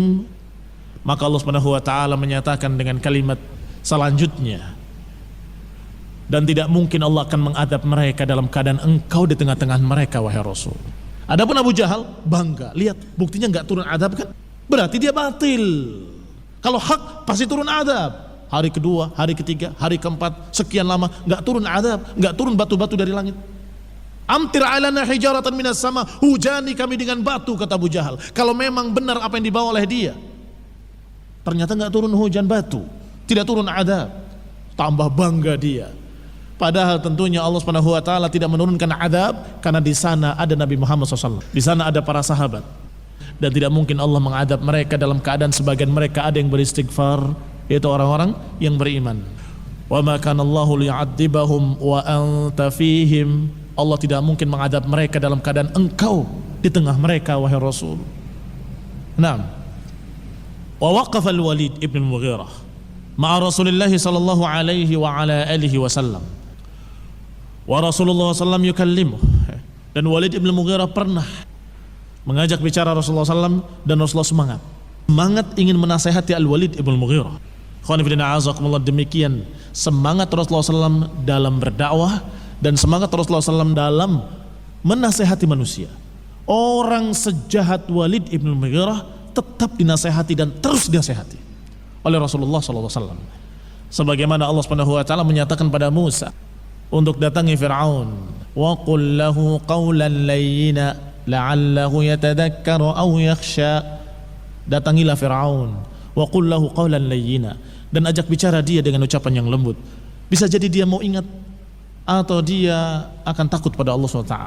Maka Allah Subhanahu wa taala menyatakan dengan kalimat selanjutnya, dan tidak mungkin Allah akan mengadab mereka dalam keadaan engkau di tengah-tengah mereka, wahai Rasul. Adapun Abu Jahal bangga, lihat buktinya enggak turun adab kan? Berarti dia batil. Kalau hak pasti turun adab. Hari kedua, hari ketiga, hari keempat, sekian lama enggak turun adab, enggak turun batu-batu dari langit. Amtir alana hijaratan minas sama, hujani kami dengan batu, kata Abu Jahal. Kalau memang benar apa yang dibawa oleh dia, ternyata enggak turun hujan batu, tidak turun adab. Tambah bangga dia. Padahal tentunya Allah Subhanahu wa taala tidak menurunkan adab karena di sana ada Nabi Muhammad SAW. Di sana ada para sahabat. Dan tidak mungkin Allah mengadab mereka dalam keadaan sebagian mereka ada yang beristighfar, yaitu orang-orang yang beriman. Wa ma kana Allahu liya'adzibahum wa anta fihim. Allah tidak mungkin mengadab mereka dalam keadaan engkau di tengah mereka, wahai Rasul. Naam. Wa waqafa al-Walid ibn al-Mughirah ma'a Rasulillah sallallahu alaihi wa ala alihi wasallam. Wa Rasulullah sallam yukallimuh. Dan Walid ibn al-Mughirah pernah mengajak bicara Rasulullah sallam, dan Rasulullah semangat ingin menasihati Al-Walid ibn al-Mughirah. Demikian semangat Rasulullah SAW dalam berdakwah dan semangat Rasulullah SAW dalam menasehati manusia. Orang sejahat Walid ibn al-Mughirah tetap dinasehati dan terus dinasehati oleh Rasulullah SAW. Sebagaimana Allah Subhanahu wa taala menyatakan pada Musa untuk datangi Fir'aun, wa qul lahu qawlan layyina la'allahu yatadhakkaru aw yakhsha. Datangilah Fir'aun, wa qul lahu qawlan layyina, dan ajak bicara dia dengan ucapan yang lembut. Bisa jadi dia mau ingat atau dia akan takut pada Allah SWT.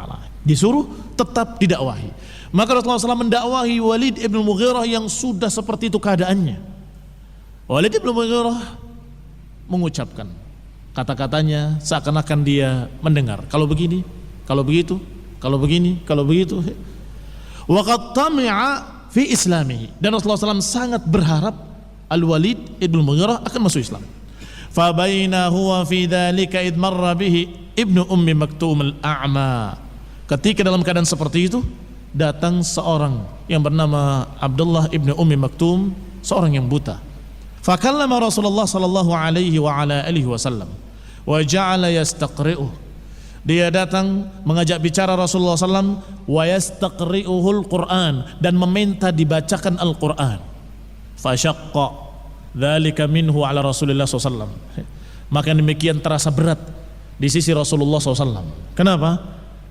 Disuruh tetap didakwahi. Maka Rasulullah SAW mendakwahi Walid ibn Mughirah yang sudah seperti itu keadaannya. Walid ibn Mughirah mengucapkan kata-katanya seakan-akan dia mendengar, kalau begini, kalau begitu, kalau begini, kalau begitu. Wa qad tami'a fi islamihi, dan Rasulullah SAW sangat berharap Al-Walid ibn Mughirah akan masuk Islam. Fa baina huwa fi dzalika id marra bihi ibnu ummi maktum al-a'ma. Ketika dalam keadaan seperti itu datang seorang yang bernama Abdullah ibnu ummi maktum, seorang yang buta. Fa kallama Rasulullah sallallahu alaihi wa ala alihi wasallam wa ja'ala yastaqri'u. Dia datang mengajak bicara Rasulullah SAW, wa yastaqri'uhul Quran, dan meminta dibacakan Al-Quran. Fasyaqqa dzalika minhu ala Rasulillah SAW. Maka demikian terasa berat di sisi Rasulullah SAW. Kenapa?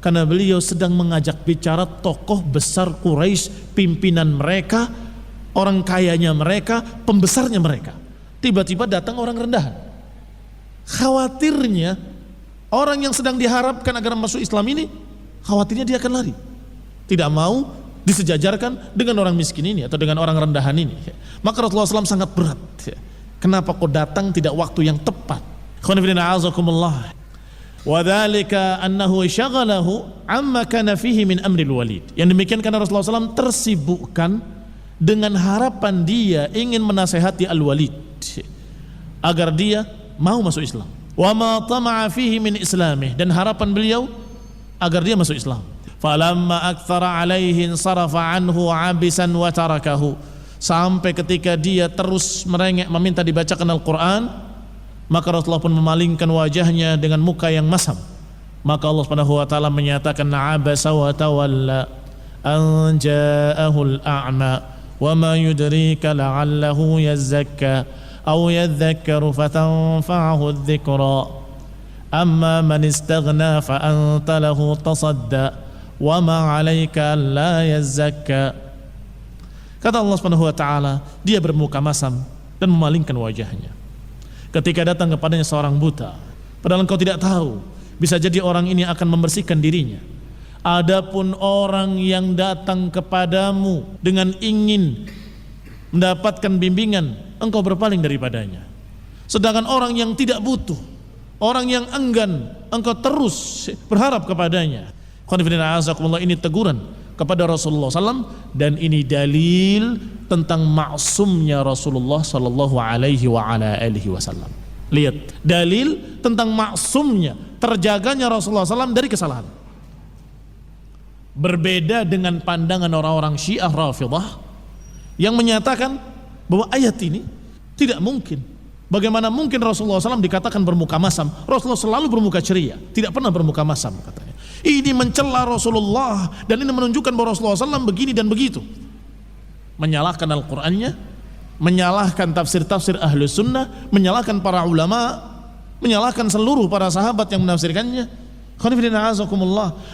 Karena beliau sedang mengajak bicara tokoh besar Quraisy, pimpinan mereka, orang kayanya mereka, pembesarnya mereka. Tiba-tiba datang orang rendahan. Khawatirnya orang yang sedang diharapkan agar masuk Islam ini, khawatirnya dia akan lari, tidak mau disejajarkan dengan orang miskin ini atau dengan orang rendahan ini. Maka Rasulullah SAW sangat berat. Kenapa kau datang tidak waktu yang tepat? Wa dzalika annahu syaghalahu amma kana fihi min amril Walid. Yang demikian karena Rasulullah SAW tersibukkan dengan harapan dia ingin menasehati Al-Walid agar dia mau masuk Islam. Wa ma tama'a fihi min islamih, dan harapan beliau agar dia masuk Islam. Falamma aktsara alaihi sarafa anhu abisan wa tarakahu. Sampai ketika dia terus merengek meminta dibacakan Al-Quran, maka Rasulullah pun memalingkan wajahnya dengan muka yang masam. Maka Allah Subhanahu wa taala menyatakan, abasa wa tawalla an ja'ahul a'ma wa ma yudrika la'allahu yazakka aw yadhakkaru fatanfa'ahu adh-dhikra amma man istaghna fa anta lahu tasadda wa ma 'alaika alla yazakka. Kata Allah Subhanahu wa taala, dia bermuka masam dan memalingkan wajahnya ketika datang kepadanya seorang buta, padahal engkau tidak tahu, bisa jadi orang ini akan membersihkan dirinya. Adapun orang yang datang kepadamu dengan ingin mendapatkan bimbingan, engkau berpaling daripadanya. Sedangkan orang yang tidak butuh, orang yang enggan, engkau terus berharap kepadanya. Ini teguran kepada Rasulullah SAW, dan ini dalil tentang maksumnya Rasulullah Sallallahu Alaihi Wasallam. Lihat, dalil tentang maksumnya, terjaganya Rasulullah SAW dari kesalahan. Berbeda dengan pandangan orang-orang Syiah Rafidhah yang menyatakan bahwa ayat ini tidak mungkin. Bagaimana mungkin Rasulullah SAW dikatakan bermuka masam? Rasulullah selalu bermuka ceria, tidak pernah bermuka masam, katanya. Ini mencela Rasulullah, dan ini menunjukkan bahwa Rasulullah SAW begini dan begitu. Menyalahkan Al-Qur'annya, menyalahkan tafsir-tafsir ahlu sunnah, menyalahkan para ulama, menyalahkan seluruh para sahabat yang menafsirkannya.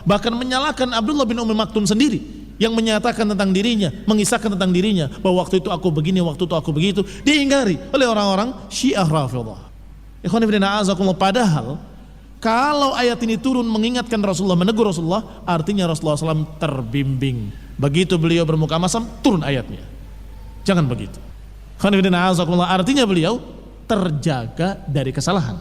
Bahkan menyalahkan Abdullah bin Ummi Maktum sendiri yang menyatakan tentang dirinya, mengisahkan tentang dirinya bahwa waktu itu aku begini, waktu itu aku begitu, diingkari oleh orang-orang Syiah Rafidhah. Padahal kalau ayat ini turun mengingatkan Rasulullah, menegur Rasulullah, artinya Rasulullah SAW terbimbing. Begitu beliau bermuka masam, turun ayatnya. Jangan begitu. Artinya beliau terjaga dari kesalahan,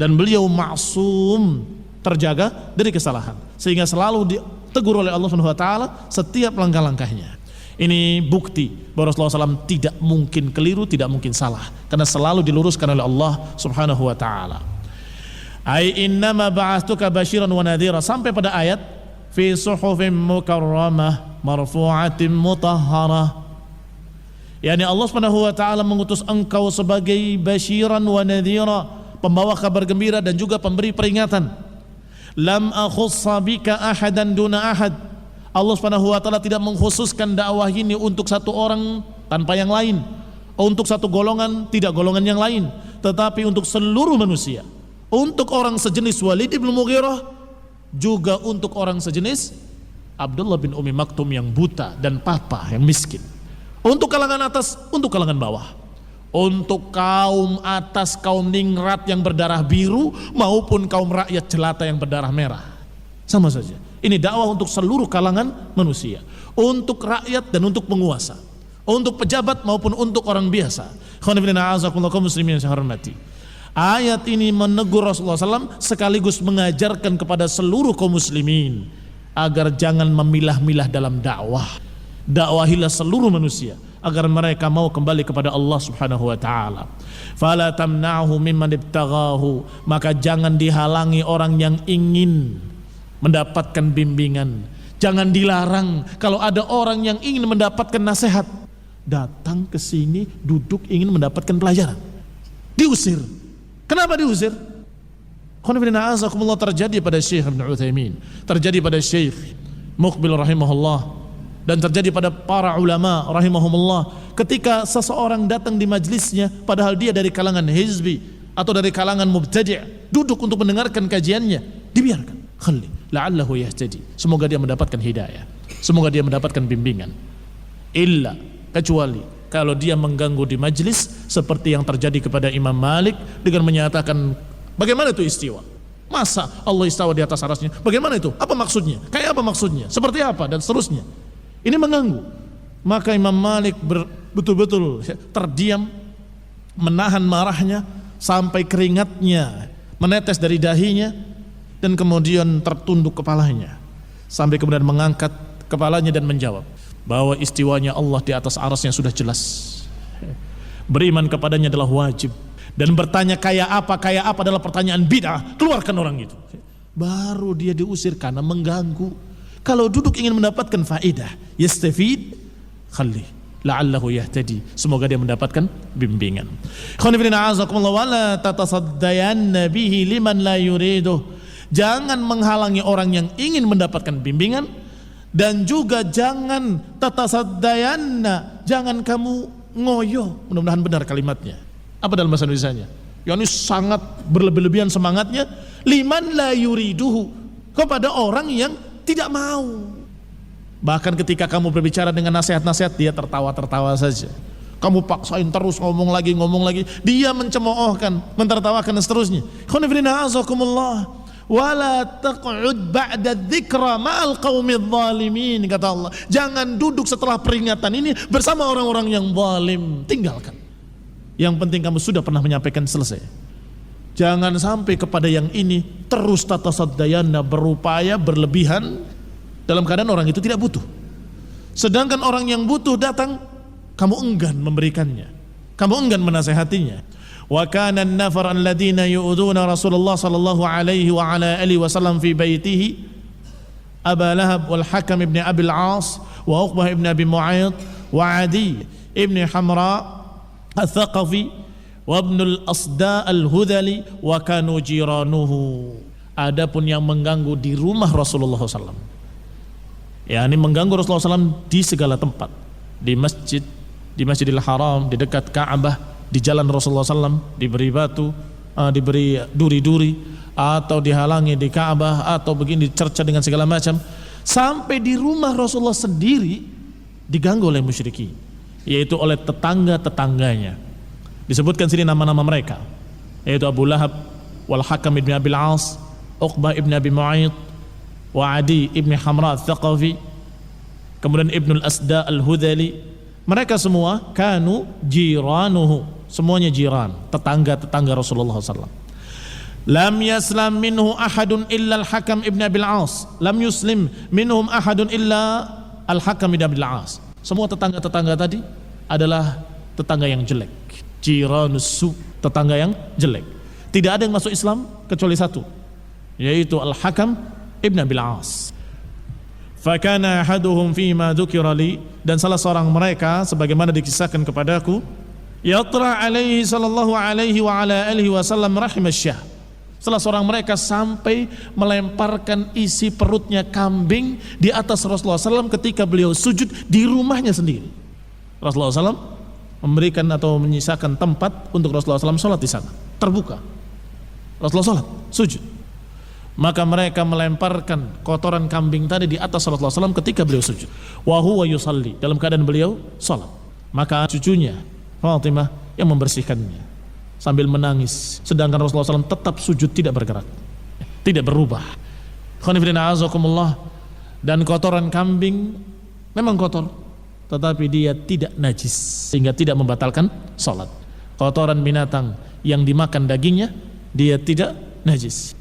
dan beliau maksum, terjaga dari kesalahan, sehingga selalu ditegur oleh Allah Subhanahu wa taala setiap langkah-langkahnya. Ini bukti bahwa Rasulullah SAW tidak mungkin keliru, tidak mungkin salah, karena selalu diluruskan oleh Allah Subhanahu wa taala. Ai innama ba'atsuka basyiran wa nadhira, sampai pada ayat fi suhufin mukarramah marfu'atin mutahharah. Yani Allah Subhanahu wa taala mengutus engkau sebagai basyiran wa nadhira, pembawa kabar gembira dan juga pemberi peringatan. Lam akhussa bika ahadan duna ahad. Allah Subhanahu wa taala tidak mengkhususkan dakwah ini untuk satu orang tanpa yang lain, untuk satu golongan tidak golongan yang lain, tetapi untuk seluruh manusia. Untuk orang sejenis Walid bin Mughirah, juga untuk orang sejenis Abdullah bin Ummi Maktum yang buta dan papa yang miskin. Untuk kalangan atas, untuk kalangan bawah. Untuk kaum atas, kaum ningrat yang berdarah biru, maupun kaum rakyat jelata yang berdarah merah, sama saja. Ini dakwah untuk seluruh kalangan manusia, untuk rakyat dan untuk penguasa, untuk pejabat maupun untuk orang biasa. Kaum muslimin yang saya hormati, ayat ini menegur Rasulullah SAW sekaligus mengajarkan kepada seluruh kaum muslimin agar jangan memilah-milah dalam dakwah. Dakwahilah seluruh manusia agar mereka mau kembali kepada Allah Subhanahu wa taala. Fala tamna'hu mimman ibtaghahu, maka jangan dihalangi orang yang ingin mendapatkan bimbingan. Jangan dilarang kalau ada orang yang ingin mendapatkan nasihat, datang ke sini duduk ingin mendapatkan pelajaran. Diusir. Kenapa diusir? Terjadi pada Syekh Ibn Utsaimin, terjadi pada Syekh Muqbil rahimahullah, dan terjadi pada para ulama rahimahumullah. Ketika seseorang datang di majlisnya padahal dia dari kalangan hizbi atau dari kalangan mubtadi', duduk untuk mendengarkan kajiannya, dibiarkan. Khalli la'allahu yahtadi, semoga dia mendapatkan hidayah, semoga dia mendapatkan bimbingan. Illa, kecuali kalau dia mengganggu di majlis seperti yang terjadi kepada Imam Malik dengan menyatakan bagaimana itu istiwa? Masa Allah istawa di atas arasnya? Bagaimana itu? Apa maksudnya? Kayak apa maksudnya? Seperti apa? Dan seterusnya. Ini mengganggu. Maka Imam Malik betul-betul terdiam, menahan marahnya sampai keringatnya menetes dari dahinya, dan kemudian tertunduk kepalanya sampai kemudian mengangkat kepalanya dan menjawab bahwa istiwanya Allah di atas arasnya sudah jelas. Beriman kepadanya adalah wajib, dan bertanya kayak apa adalah pertanyaan bid'ah. Keluarkan orang itu. Baru dia diusir karena mengganggu. Kalau duduk ingin mendapatkan faedah, yastafid, khalli la'allahu yahtadi, semoga dia mendapatkan bimbingan. Wala tatasaddayanna bihi liman la yuriduh, jangan menghalangi orang yang ingin mendapatkan bimbingan, dan juga jangan tatasaddayanna, jangan kamu ngoyo, mudah-mudahan benar kalimatnya, Apa dalam bahasa Indonesianya? Yani sangat berlebih-lebihan semangatnya, liman la yuriduhu, kepada orang yang tidak mau. Bahkan ketika kamu berbicara dengan nasihat-nasihat, dia tertawa-tertawa saja. Kamu paksain terus ngomong lagi, dia mencemoohkan, mentertawakan dan seterusnya. Khonifrina azakumullah, wala taq'ud ba'da dzikra ma'al qaumidz zalimin, kata Allah. Jangan duduk setelah peringatan ini bersama orang-orang yang zalim, tinggalkan. Yang penting kamu sudah pernah menyampaikan, selesai. Jangan sampai kepada yang ini terus tatasaddayana, berupaya berlebihan dalam keadaan orang itu tidak butuh. Sedangkan orang yang butuh datang, kamu enggan memberikannya, kamu enggan menasehatinya. Wa kana an-nafar alladziina yu'duna Rasulullah sallallahu alaihi wa ala alihi wasallam fi baitihi Aba Lahab wal Hakam ibn Abi al-As wa Uqbah ibn Abi Mu'ayth wa Adi ibn Hamra al-Thaqafi wa ibn al-Asda al-Hudhali wa kanu jiranuhu. Adapun yang mengganggu di rumah Rasulullah SAW, yakni mengganggu Rasulullah SAW di segala tempat, di masjid, di Masjidil Haram, di dekat Ka'bah, di jalan Rasulullah SAW, diberi batu, diberi duri-duri, atau dihalangi di Ka'bah, atau begini dicerca dengan segala macam, sampai di rumah Rasulullah sendiri diganggu oleh musyrikin, yaitu oleh tetangga-tetangganya. Disebutkan sini nama-nama mereka, yaitu Abu Lahab wal Hakam ibn Abi al-As, Uqbah ibn Abi Mu'ayth, wa Adi ibn Hamra al-Thaqafi, kemudian Ibn al-Asda al-Hudhali. Mereka semua kanu jiranuhu, semuanya jiran, tetangga-tetangga Rasulullah SAW. Lam yaslam minhu ahadun illa al-Hakam ibn Abi al-As, lam yuslim minhum ahadun illa al-Hakam ibn Abi al-As. Semua tetangga-tetangga tadi adalah tetangga yang jelek, jiranus su, tetangga yang jelek. Tidak ada yang masuk Islam kecuali satu, yaitu al-Hakam ibn Abi al-As. Fakana ahaduhum fima dzukira li, dan salah seorang mereka sebagaimana dikisahkan kepadaku, yatra alaihi sallallahu alaihi wa ala alihi wasallam rahimasyah. Salah seorang mereka sampai melemparkan isi perutnya kambing di atas Rasulullah SAW ketika beliau sujud di rumahnya sendiri. Rasulullah SAW memberikan atau menyisakan tempat untuk Rasulullah SAW sholat di sana, terbuka. Rasulullah sholat, sujud. Maka mereka melemparkan kotoran kambing tadi di atas Rasulullah SAW ketika beliau sujud. Wa huwa yusalli, dalam keadaan beliau salat. Maka cucunya Fatimah yang membersihkannya sambil menangis, sedangkan Rasulullah SAW tetap sujud, tidak bergerak, tidak berubah. Khonifidina azakumullah. Dan kotoran kambing memang kotor, tetapi dia tidak najis sehingga tidak membatalkan salat. Kotoran binatang yang dimakan dagingnya, dia tidak najis.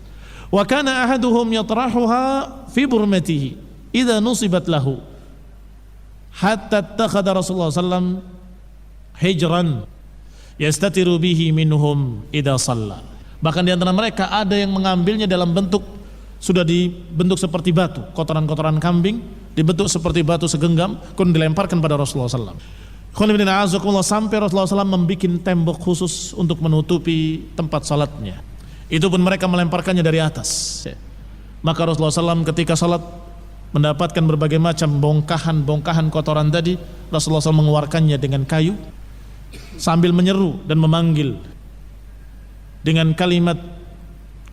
Wa kana ahaduhum yatrahuha fi burmatihi idza nusibat lahu hatta ittakhadha Rasulullah sallam hijran yastatiru bihi minhum idza shalla. Bahkan di antara mereka ada yang mengambilnya dalam bentuk, sudah dibentuk seperti batu, kotoran-kotoran kambing dibentuk seperti batu segenggam, kemudian dilemparkan pada Rasulullah sallam. Sampai Rasulullah sallam membuat tembok khusus untuk menutupi tempat salatnya. Itu pun mereka melemparkannya dari atas. Maka Rasulullah SAW ketika salat mendapatkan berbagai macam bongkahan kotoran tadi, Rasulullah SAW mengeluarkannya dengan kayu sambil menyeru dan memanggil dengan kalimat,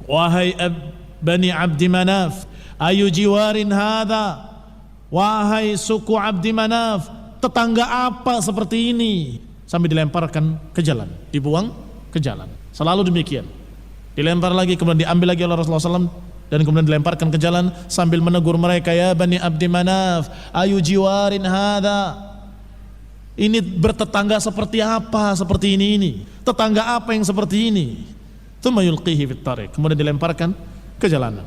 wahai Bani Abdi Manaf, ayu jiwarin hadha, wahai suku Abdi Manaf, tetangga apa seperti ini, sambil dilemparkan ke jalan, dibuang ke jalan. Selalu demikian, dilempar lagi, kemudian diambil lagi oleh Rasulullah SAW, dan kemudian dilemparkan ke jalan sambil menegur mereka, ya Bani Abdi Manaf, ayu jiwarin hadha, ini bertetangga seperti apa, seperti ini, tetangga apa yang seperti ini. Tsumma yulqihi fit tariq, kemudian dilemparkan ke jalanan.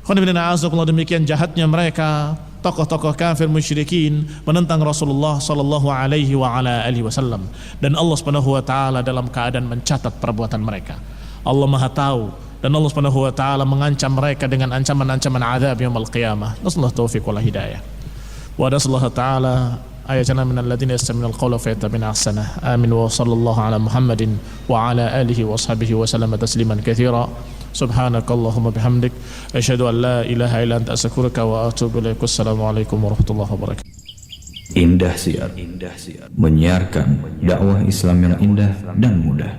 Demikian jahatnya mereka, tokoh-tokoh kafir musyrikin menentang Rasulullah sallallahu alaihi wa ala alihi wasallam, dan Allah Subhanahu wa taala dalam keadaan mencatat perbuatan mereka. Allah Maha tahu, dan Allah Subhanahu wa taala mengancam mereka dengan ancaman-ancaman azab yaumil qiyamah. Nasallahu taufiq wal hidayah. Wa nasallahu taala ayatana minal ladzina yastami'una al-qawla fayattabi'una ahsanah. Amin wa sallallahu ala Muhammadin wa ala alihi wa sahbihi wa sallama tasliman katsira. Subhanakallahumma bihamdik asyhadu an la ilaha illa anta astaghfiruka wa atubu ilaik. Wassalamu alaikum warahmatullahi wabarakatuh. Indah Siar menyiarkan dakwah Islam yang indah dan mudah,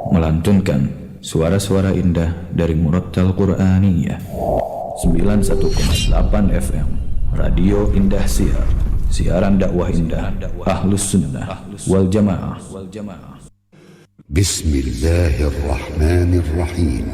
melantunkan suara-suara indah dari Murattal Qur'aniyah. 91,8 FM Radio Indah Siar, siaran dakwah indah Ahlus Sunnah wal Jamaah. Bismillahirrahmanirrahim.